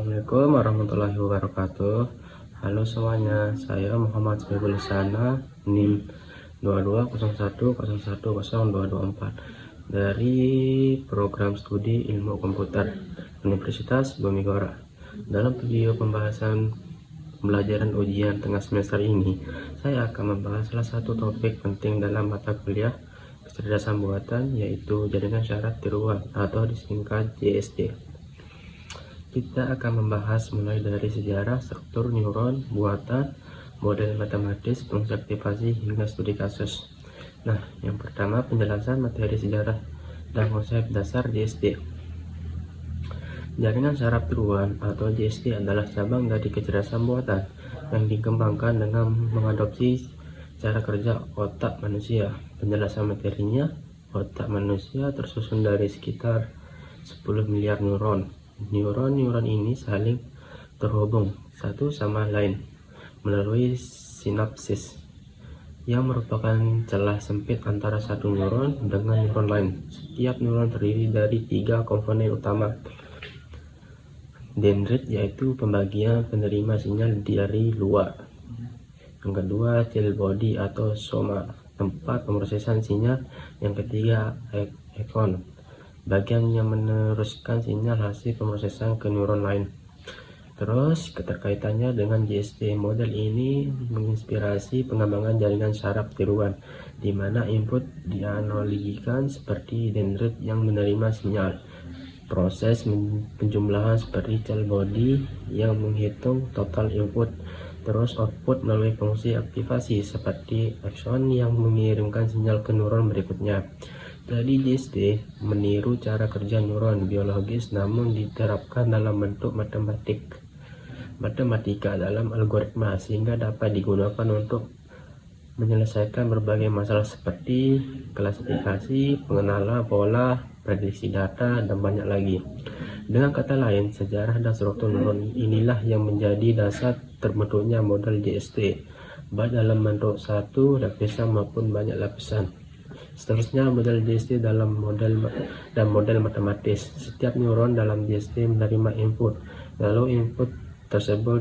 Assalamualaikum warahmatullahi wabarakatuh. Halo semuanya, saya Muhammad Syaiful Lisana, NIM 2201010224 dari program studi ilmu komputer Universitas Bumigora. Dalam video pembahasan pembelajaran ujian tengah semester ini, saya akan membahas salah satu topik penting dalam mata kuliah kecerdasan buatan, yaitu jaringan syarat tiruan atau disingkat JST. Kita akan membahas mulai dari sejarah, struktur neuron, buatan, model matematis, fungsi aktivasi, hingga studi kasus. Nah, yang pertama penjelasan materi sejarah dan konsep dasar JST. Jaringan saraf tiruan atau JST adalah cabang dari kecerdasan buatan yang dikembangkan dengan mengadopsi cara kerja otak manusia. Penjelasan materinya, otak manusia tersusun dari sekitar 10 miliar neuron. Neuron ini saling terhubung satu sama lain melalui sinapsis, yang merupakan celah sempit antara satu neuron dengan neuron lain. Setiap neuron terdiri dari 3 komponen utama. Dendrit, yaitu pembagian penerima sinyal dari luar. Yang kedua, cell body atau soma, tempat pemrosesan sinyal. Yang ketiga, axon, bagian yang meneruskan sinyal hasil pemrosesan ke neuron lain. Terus keterkaitannya dengan JST. Model ini menginspirasi pengembangan jaringan saraf tiruan, di mana input dianalogikan seperti dendrit yang menerima sinyal. Proses penjumlahan seperti cell body yang menghitung total input. Terus output melalui fungsi aktivasi seperti axon yang mengirimkan sinyal ke neuron berikutnya. Jadi JST meniru cara kerja neuron biologis namun diterapkan dalam bentuk matematika dalam algoritma, sehingga dapat digunakan untuk menyelesaikan berbagai masalah seperti klasifikasi, pengenalan pola, prediksi data, dan banyak lagi. Dengan kata lain, sejarah dan struktur neuron inilah yang menjadi dasar terbentuknya model JST, baik dalam bentuk satu lapisan maupun banyak lapisan. Seterusnya, model JST dalam model matematis. Setiap neuron dalam JST menerima input, lalu input tersebut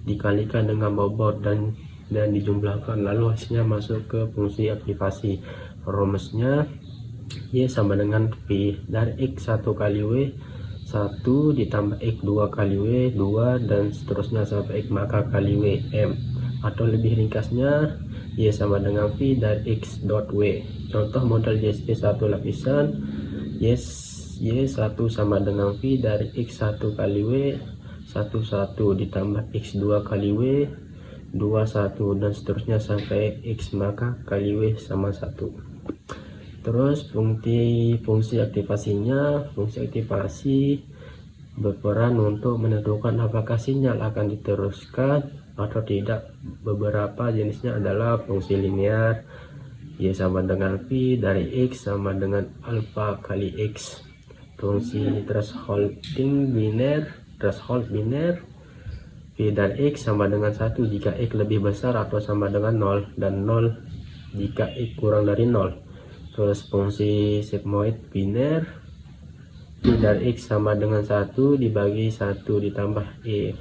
dikalikan dengan bobot dan dijumlahkan, lalu hasilnya masuk ke fungsi aktivasi. Rumusnya Y sama dengan V dari X1 kali W 1 ditambah X 2 kali W 2 dan seterusnya sampai X maka kali W M, atau lebih ringkasnya Y sama dengan V dari X dot W. Contoh model JST satu lapisan, Y1 sama dengan V dari X1 kali W 1 ditambah X2 kali W 2 1 dan seterusnya sampai X maka kali W sama 1. Terus fungsi aktivasinya, fungsi aktivasi berperan untuk menentukan apakah sinyal akan diteruskan atau tidak. Beberapa jenisnya adalah fungsi linear, Y sama dengan V dari X sama dengan alpha kali X. Fungsi threshold biner, V dari X sama dengan 1 jika X lebih besar atau sama dengan 0, dan 0 jika X kurang dari 0. Terus fungsi sigmoid biner, V dari X sama dengan 1 dibagi 1 ditambah E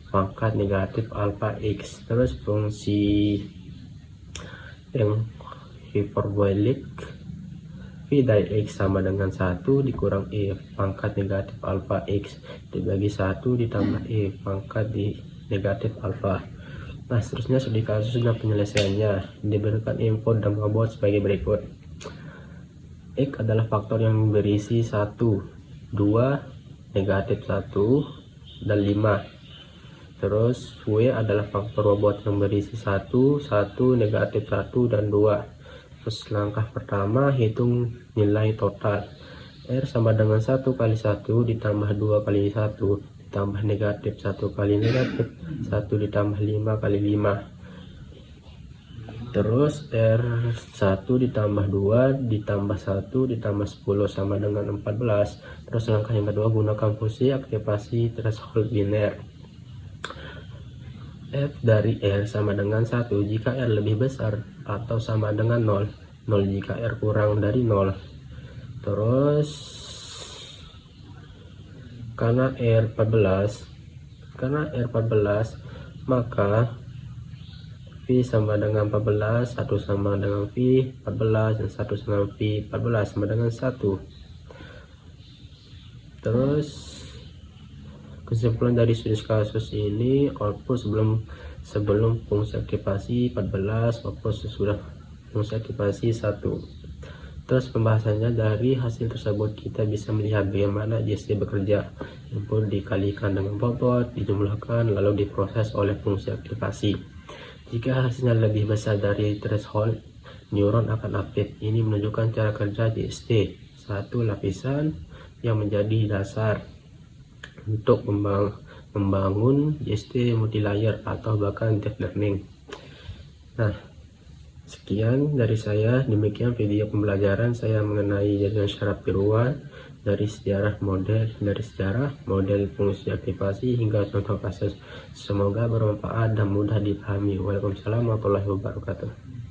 pangkat negatif alpha X. Terus fungsi yang hiperbolik, V dari X sama dengan 1 dikurang E pangkat negatif alpha X dibagi 1 ditambah E pangkat negatif alpha. Nah, seterusnya studi kasus dan penyelesaiannya. Diberikan input dan bobot sebagai berikut. X adalah faktor yang berisi 1, 2, negatif 1, dan 5. Terus W adalah faktor bobot yang berisi 1, 1, negatif 1, dan 2. Terus langkah pertama, hitung nilai total. R sama dengan 1 kali 1 ditambah 2 kali 1 ditambah negatif 1 kali negatif 1 ditambah 5 kali 5. Terus R1 ditambah 2 ditambah 1 ditambah 10 sama dengan 14. Terus langkah yang kedua, gunakan fungsi aktivasi threshold biner. F dari R sama dengan 1 jika R lebih besar atau sama dengan 0, 0 jika R kurang dari 0. Terus karena R14 maka V sama dengan 14, 1 sama dengan V 14, dan 1 sama V 14 sama dengan 1. Terus kesimpulan dari studi kasus ini, output sebelum fungsi aktivasi 14, output sesudah fungsi aktivasi 1. Terus pembahasannya, dari hasil tersebut kita bisa melihat bagaimana JST bekerja. Input dikalikan dengan bobot, dijumlahkan, lalu diproses oleh fungsi aktivasi. Jika hasilnya lebih besar dari threshold, neuron akan aktif. Ini menunjukkan cara kerja JST, satu lapisan yang menjadi dasar untuk membangun JST multilayer atau bahkan deep learning. Nah, sekian dari saya. Demikian video pembelajaran saya mengenai jaringan syarat tiruan dari sejarah model fungsi aktivasi hingga contoh kasus. Semoga bermanfaat dan mudah dipahami. Waalaikumsalam warahmatullahi wabarakatuh.